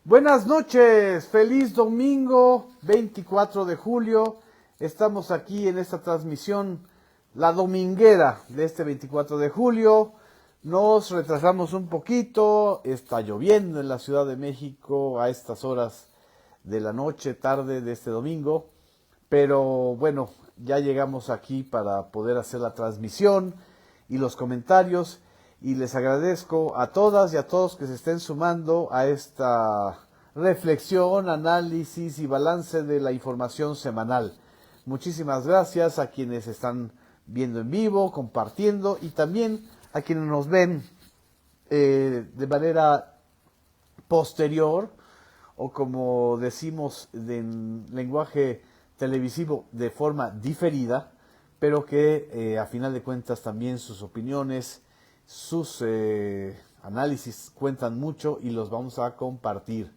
Buenas noches, feliz domingo 24 de julio. Estamos aquí en esta transmisión, la dominguera de este 24 de julio. Nos retrasamos un poquito, está lloviendo en la Ciudad de México a estas horas de la noche, tarde de este domingo. Pero bueno, ya llegamos aquí para poder hacer la transmisión y los comentarios. Y les agradezco a todas y a todos que se estén sumando a esta reflexión, análisis y balance de la información semanal. Muchísimas gracias a quienes están viendo en vivo, compartiendo y también a quienes nos ven de manera posterior o como decimos en lenguaje televisivo de forma diferida, pero que a final de cuentas también sus opiniones, sus análisis cuentan mucho y los vamos a compartir.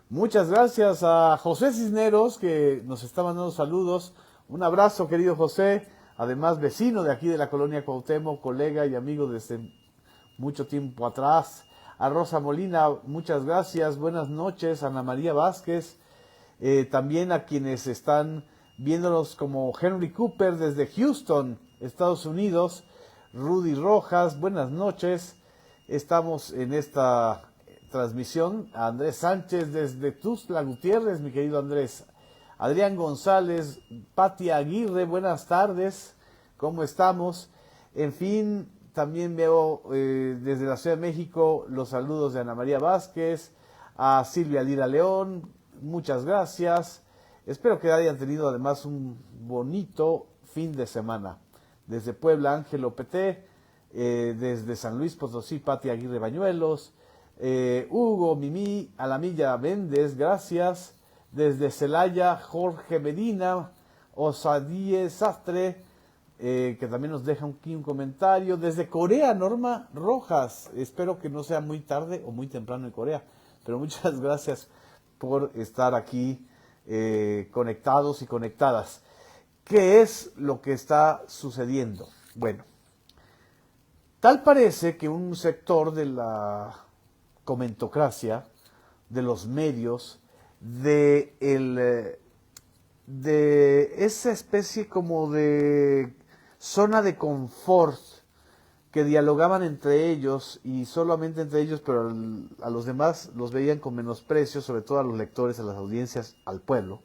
Muchas gracias a José Cisneros que nos está mandando saludos. Un abrazo, querido José, además vecino de aquí de la colonia Cuauhtémoc, colega y amigo desde mucho tiempo atrás. A Rosa Molina, muchas gracias, buenas noches. Ana María Vázquez, también a quienes están viéndonos como Henry Cooper desde Houston, Estados Unidos. Rudy Rojas, buenas noches. Estamos en esta transmisión. A Andrés Sánchez desde Tuxtla Gutiérrez, mi querido Andrés. Adrián González, Pati Aguirre, buenas tardes. ¿Cómo estamos? En fin, también veo desde la Ciudad de México los saludos de Ana María Vázquez, a Silvia Lira León, muchas gracias. Espero que hayan tenido además un bonito fin de semana. Desde Puebla, Ángelo Peté, desde San Luis Potosí, Pati Aguirre Bañuelos, Hugo Mimi Alamilla Méndez, gracias. Desde Celaya, Jorge Medina, Osadie Sastre, que también nos deja aquí un comentario. Desde Corea, Norma Rojas, espero que no sea muy tarde o muy temprano en Corea, pero muchas gracias por estar aquí conectados y conectadas. ¿Qué es lo que está sucediendo? Bueno, tal parece que un sector de la comentocracia, de los medios, de esa especie como de zona de confort que dialogaban entre ellos y solamente entre ellos, pero a los demás los veían con menosprecio, sobre todo a los lectores, a las audiencias, al pueblo.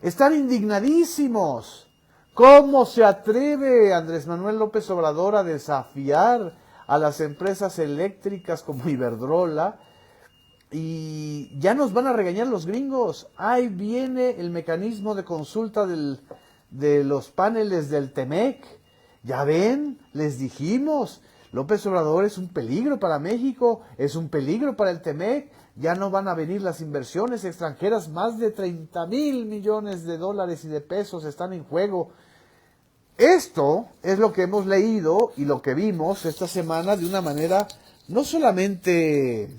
Están indignadísimos. ¿Cómo se atreve Andrés Manuel López Obrador a desafiar a las empresas eléctricas como Iberdrola? Y ya nos van a regañar los gringos. Ahí viene el mecanismo de consulta de los paneles del TEMEC. Ya ven, les dijimos, López Obrador es un peligro para México, es un peligro para el TEMEC. Ya no van a venir las inversiones extranjeras, más de 30,000 millones de dólares y de pesos están en juego. Esto es lo que hemos leído y lo que vimos esta semana de una manera no solamente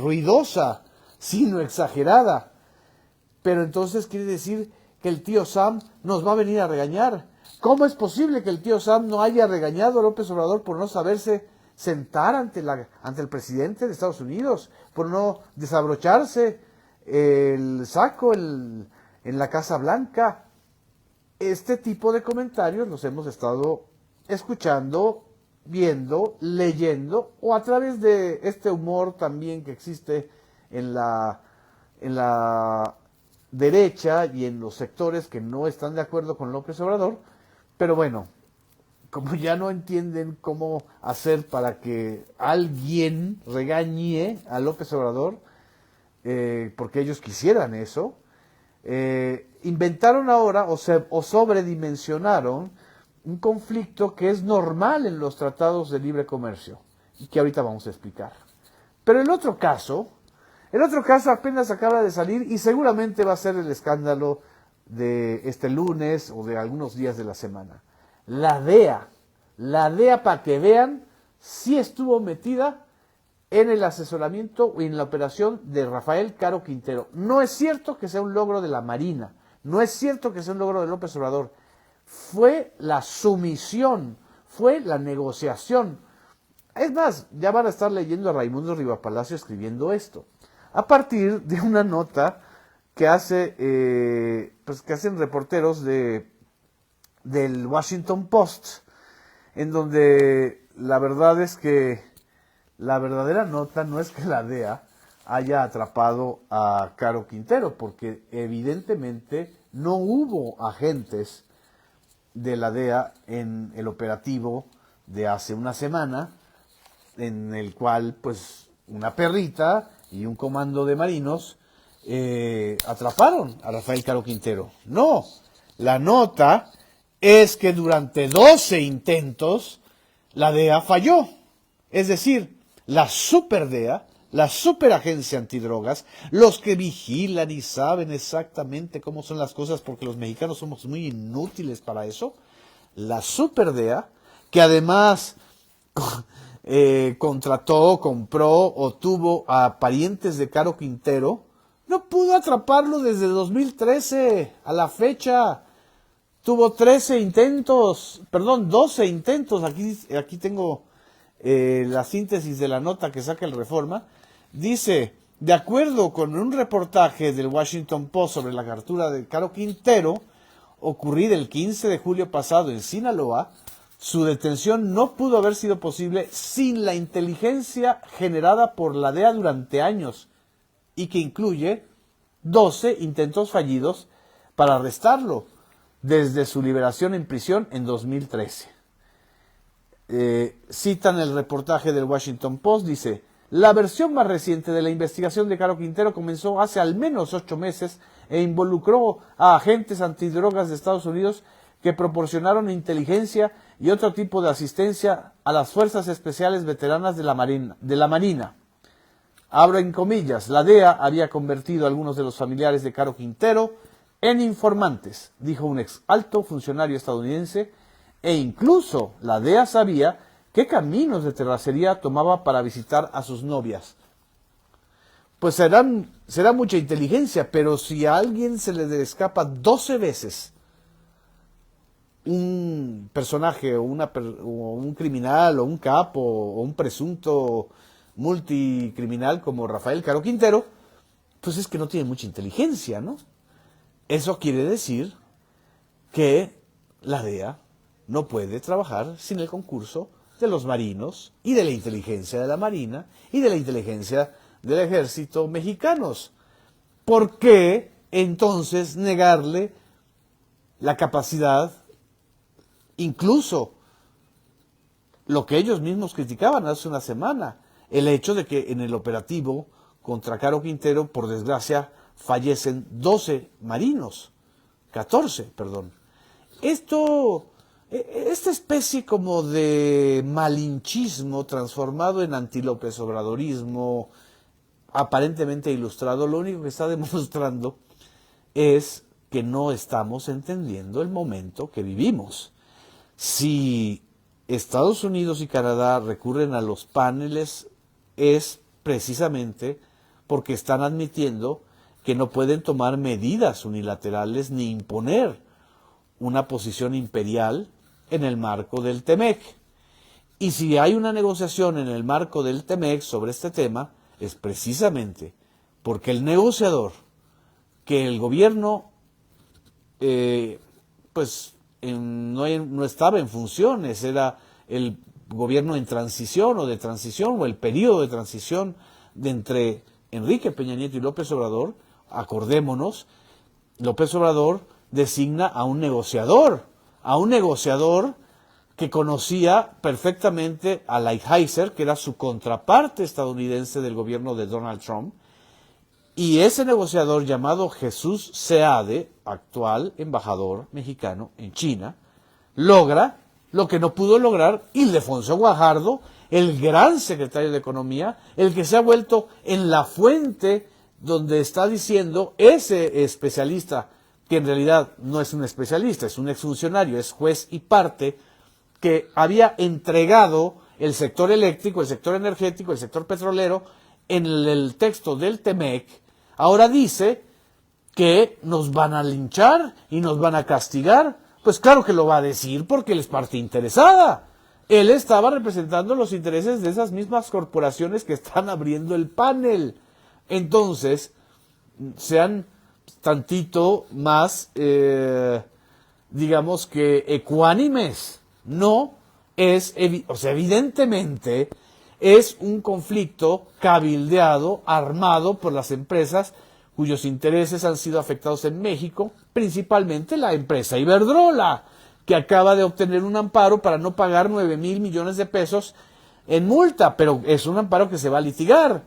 ruidosa, sino exagerada. Pero entonces quiere decir que el tío Sam nos va a venir a regañar. ¿Cómo es posible que el tío Sam no haya regañado a López Obrador por no saberse sentar ante el presidente de Estados Unidos, por no desabrocharse el saco en la Casa Blanca? Este tipo de comentarios los hemos estado escuchando, viendo, leyendo, o a través de este humor también que existe en la derecha y en los sectores que no están de acuerdo con López Obrador. Pero bueno, como ya no entienden cómo hacer para que alguien regañe a López Obrador, porque ellos quisieran eso, inventaron ahora o sobredimensionaron un conflicto que es normal en los tratados de libre comercio y que ahorita vamos a explicar. Pero el otro caso apenas acaba de salir y seguramente va a ser el escándalo de este lunes o de algunos días de la semana. La DEA, para que vean, sí estuvo metida en el asesoramiento o en la operación de Rafael Caro Quintero. No es cierto que sea un logro de la Marina, no es cierto que sea un logro de López Obrador. Fue la sumisión, fue la negociación. Es más, ya van a estar leyendo a Raimundo Rivapalacio escribiendo esto. a partir de una nota que que hacen reporteros del Washington Post, en donde la verdad es que la verdadera nota no es que la DEA haya atrapado a Caro Quintero, porque evidentemente no hubo agentes de la DEA en el operativo de hace una semana, en el cual pues una perrita y un comando de marinos atraparon a Rafael Caro Quintero. No, la nota es que durante 12 intentos la DEA falló. Es decir, la super DEA, la superagencia antidrogas, los que vigilan y saben exactamente cómo son las cosas, porque los mexicanos somos muy inútiles para eso, la super DEA, que además contrató, compró o tuvo a parientes de Caro Quintero, no pudo atraparlo desde 2013 a la fecha. Tuvo 12 intentos. Aquí tengo la síntesis de la nota que saca el Reforma. Dice, de acuerdo con un reportaje del Washington Post sobre la captura de Caro Quintero, ocurrida el 15 de julio pasado en Sinaloa, su detención no pudo haber sido posible sin la inteligencia generada por la DEA durante años, y que incluye 12 intentos fallidos para arrestarlo desde su liberación en prisión en 2013. Citan el reportaje del Washington Post, dice, la versión más reciente de la investigación de Caro Quintero comenzó hace al menos 8 meses e involucró a agentes antidrogas de Estados Unidos que proporcionaron inteligencia y otro tipo de asistencia a las fuerzas especiales veteranas de la Marina. Abro en comillas, la DEA había convertido a algunos de los familiares de Caro Quintero en informantes, dijo un ex alto funcionario estadounidense, e incluso la DEA sabía qué caminos de terracería tomaba para visitar a sus novias. Pues será mucha inteligencia, pero si a alguien se le escapa 12 veces un personaje o un criminal o un capo o un presunto multicriminal como Rafael Caro Quintero, pues es que no tiene mucha inteligencia, ¿no? Eso quiere decir que la DEA no puede trabajar sin el concurso de los marinos y de la inteligencia de la Marina y de la inteligencia del ejército mexicanos. ¿Por qué entonces negarle la capacidad, incluso lo que ellos mismos criticaban hace una semana, el hecho de que en el operativo contra Caro Quintero, por desgracia, fallecen 14 marinos? Esta especie como de malinchismo transformado en anti-López Obradorismo, aparentemente ilustrado, lo único que está demostrando es que no estamos entendiendo el momento que vivimos. Si Estados Unidos y Canadá recurren a los paneles, es precisamente porque están admitiendo que no pueden tomar medidas unilaterales ni imponer una posición imperial en el marco del TEMEC. Y si hay una negociación en el marco del TEMEC sobre este tema, es precisamente porque el negociador, que el gobierno no estaba en funciones, era el gobierno en transición o de transición, o el periodo de transición de entre Enrique Peña Nieto y López Obrador. Acordémonos, López Obrador designa a un negociador que conocía perfectamente a Lighthizer, que era su contraparte estadounidense del gobierno de Donald Trump, y ese negociador llamado Jesús Seade, actual embajador mexicano en China, logra lo que no pudo lograr Ildefonso Guajardo, el gran secretario de Economía, el que se ha vuelto en la fuente donde está diciendo ese especialista, que en realidad no es un especialista, es un exfuncionario, es juez y parte, que había entregado el sector eléctrico, el sector energético, el sector petrolero en el texto del TEMEC. Ahora dice que nos van a linchar y nos van a castigar. Pues claro que lo va a decir porque él es parte interesada. Él estaba representando los intereses de esas mismas corporaciones que están abriendo el panel. Entonces, sean tantito más, digamos que ecuánimes. No es, o sea, evidentemente es un conflicto cabildeado, armado por las empresas cuyos intereses han sido afectados en México, principalmente la empresa Iberdrola, que acaba de obtener un amparo para no pagar 9,000 millones de pesos en multa, pero es un amparo que se va a litigar.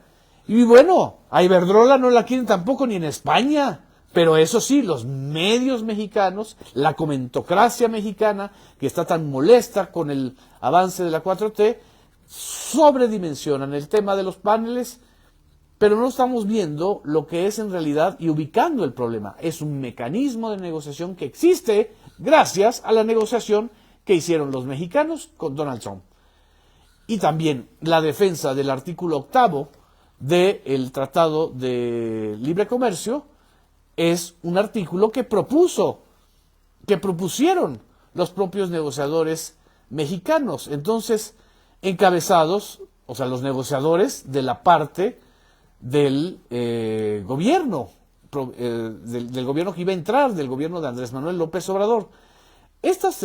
Y bueno, a Iberdrola no la quieren tampoco ni en España, pero eso sí, los medios mexicanos, la comentocracia mexicana, que está tan molesta con el avance de la 4T, sobredimensionan el tema de los paneles, pero no estamos viendo lo que es en realidad y ubicando el problema. Es un mecanismo de negociación que existe gracias a la negociación que hicieron los mexicanos con Donald Trump. Y también la defensa del artículo 8 del Tratado de Libre Comercio es un artículo que propusieron los propios negociadores mexicanos. Entonces, encabezados, o sea, los negociadores de la parte del gobierno, del gobierno que iba a entrar, del gobierno de Andrés Manuel López Obrador. Estas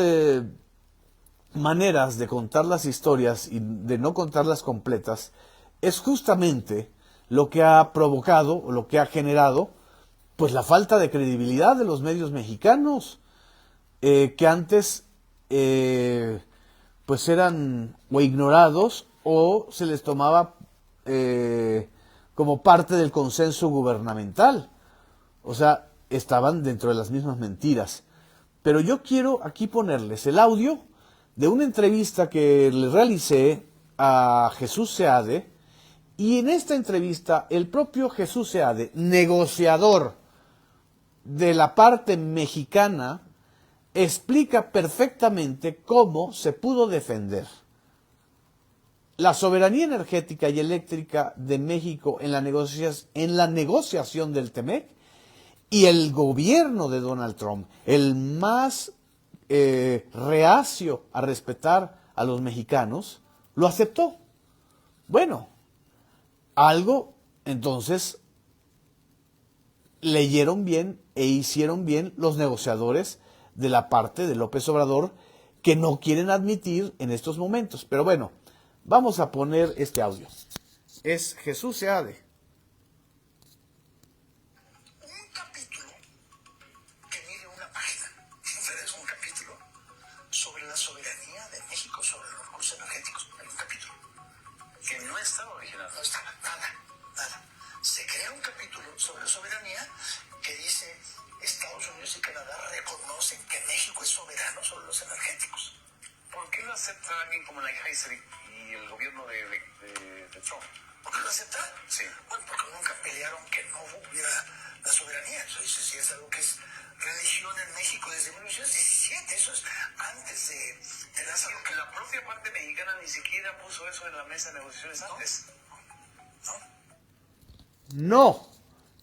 maneras de contar las historias y de no contarlas completas es justamente lo que ha provocado, o lo que ha generado, pues la falta de credibilidad de los medios mexicanos, que antes pues eran o ignorados o se les tomaba como parte del consenso gubernamental. O sea, estaban dentro de las mismas mentiras. Pero yo quiero aquí ponerles el audio de una entrevista que le realicé a Jesús Seade, y en esta entrevista el propio Jesús Seade, negociador de la parte mexicana, explica perfectamente cómo se pudo defender la soberanía energética y eléctrica de México en la negociación del TEMEC, y el gobierno de Donald Trump, el más reacio a respetar a los mexicanos, lo aceptó. Bueno, algo entonces leyeron bien e hicieron bien los negociadores de la parte de López Obrador, que no quieren admitir en estos momentos. Pero bueno, vamos a poner este audio. Es Jesús Seade. Un capítulo que mide una página, pero es un capítulo sobre la soberanía de México sobre los recursos energéticos. Hay un capítulo que no estaba original, no estaba nada. Se crea un capítulo sobre soberanía que dice: Estados Unidos y Canadá reconocen que México es soberano sobre los energéticos. ¿Por qué lo acepta alguien como la Heiser y el gobierno de Trump? ¿Por qué lo acepta? Sí. Bueno, porque nunca pelearon que no hubiera la soberanía. Eso sí es algo que es religión en México desde 1917. Eso es antes de Lázaro. La propia parte mexicana ni siquiera puso eso en la mesa de negociaciones antes.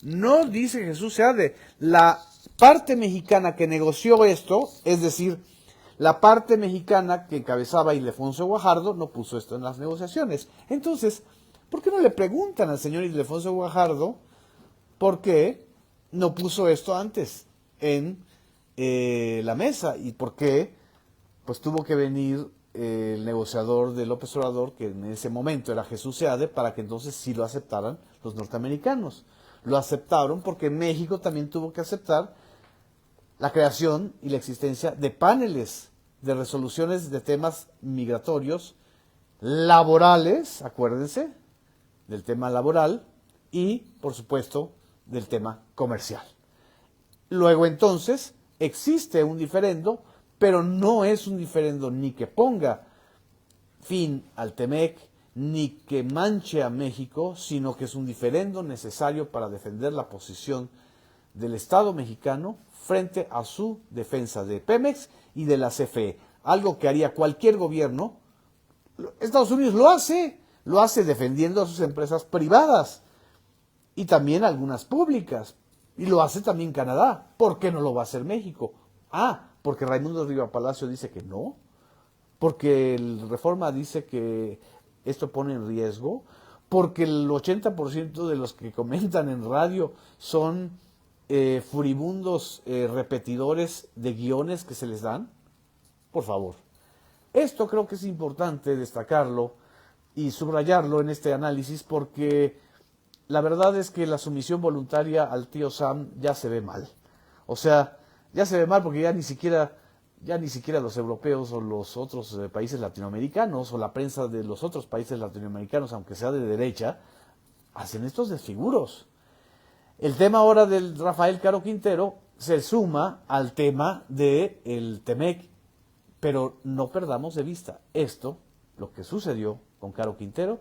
No dice Jesús Seade. La parte mexicana que negoció esto, es decir, la parte mexicana que encabezaba Ildefonso Guajardo, no puso esto en las negociaciones. Entonces, ¿por qué no le preguntan al señor Ildefonso Guajardo por qué no puso esto antes en la mesa? ¿Y por qué pues tuvo que venir el negociador de López Obrador, que en ese momento era Jesús Seade, para que entonces sí lo aceptaran los norteamericanos? Lo aceptaron porque México también tuvo que aceptar la creación y la existencia de paneles de resoluciones de temas migratorios, laborales, acuérdense, del tema laboral, y, por supuesto, del tema comercial. Luego, entonces, existe un diferendo, pero no es un diferendo ni que ponga fin al TEMEC, ni que manche a México, sino que es un diferendo necesario para defender la posición del Estado mexicano frente a su defensa de Pemex y de la CFE. Algo que haría cualquier gobierno. Estados Unidos lo hace defendiendo a sus empresas privadas y también algunas públicas. Y lo hace también Canadá. ¿Por qué no lo va a hacer México? Porque Raimundo Riva Palacio dice que no. Porque el Reforma dice que esto pone en riesgo. porque el 80% de los que comentan en radio son furibundos repetidores de guiones que se les dan. Por favor. Esto creo que es importante destacarlo y subrayarlo en este análisis, porque la verdad es que la sumisión voluntaria al tío Sam ya se ve mal. O sea, ya se ve mal porque ya ni siquiera los europeos o los otros países latinoamericanos o la prensa de los otros países latinoamericanos, aunque sea de derecha, hacen estos desfiguros. El tema ahora del Rafael Caro Quintero se suma al tema del Temec, pero no perdamos de vista esto, lo que sucedió con Caro Quintero,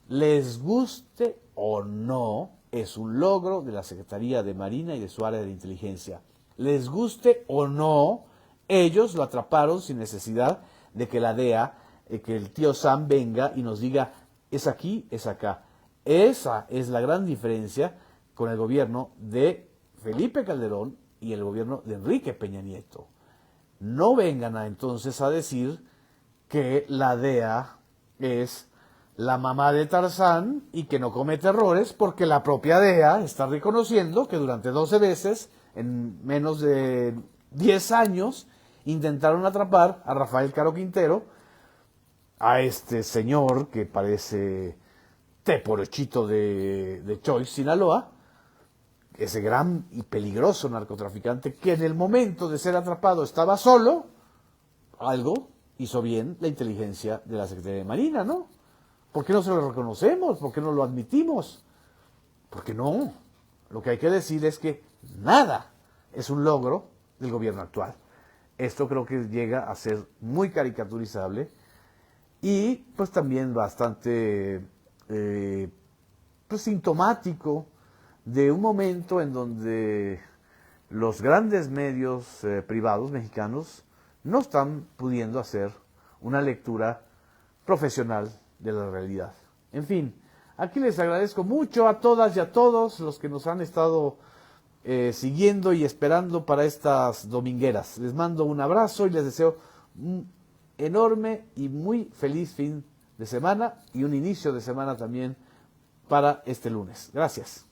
les guste o no, es un logro de la Secretaría de Marina y de su área de inteligencia. Les guste o no, ellos lo atraparon sin necesidad de que la DEA, que el tío Sam venga y nos diga, es aquí, es acá. Esa es la gran diferencia con el gobierno de Felipe Calderón y el gobierno de Enrique Peña Nieto. No vengan entonces a decir que la DEA es la mamá de Tarzán y que no comete errores, porque la propia DEA está reconociendo que durante 12 veces, en menos de 10 años, intentaron atrapar a Rafael Caro Quintero, a este señor que parece teporochito de Choice, Sinaloa, ese gran y peligroso narcotraficante que en el momento de ser atrapado estaba solo. Algo hizo bien la inteligencia de la Secretaría de Marina, ¿no? ¿Por qué no se lo reconocemos? ¿Por qué no lo admitimos? Porque no. Lo que hay que decir es que nada es un logro del gobierno actual. Esto creo que llega a ser muy caricaturizable y pues también bastante pues sintomático de un momento en donde los grandes medios privados mexicanos no están pudiendo hacer una lectura profesional de la realidad. En fin, aquí les agradezco mucho a todas y a todos los que nos han estado siguiendo y esperando para estas domingueras. Les mando un abrazo y les deseo un enorme y muy feliz fin de semana y un inicio de semana también para este lunes. Gracias.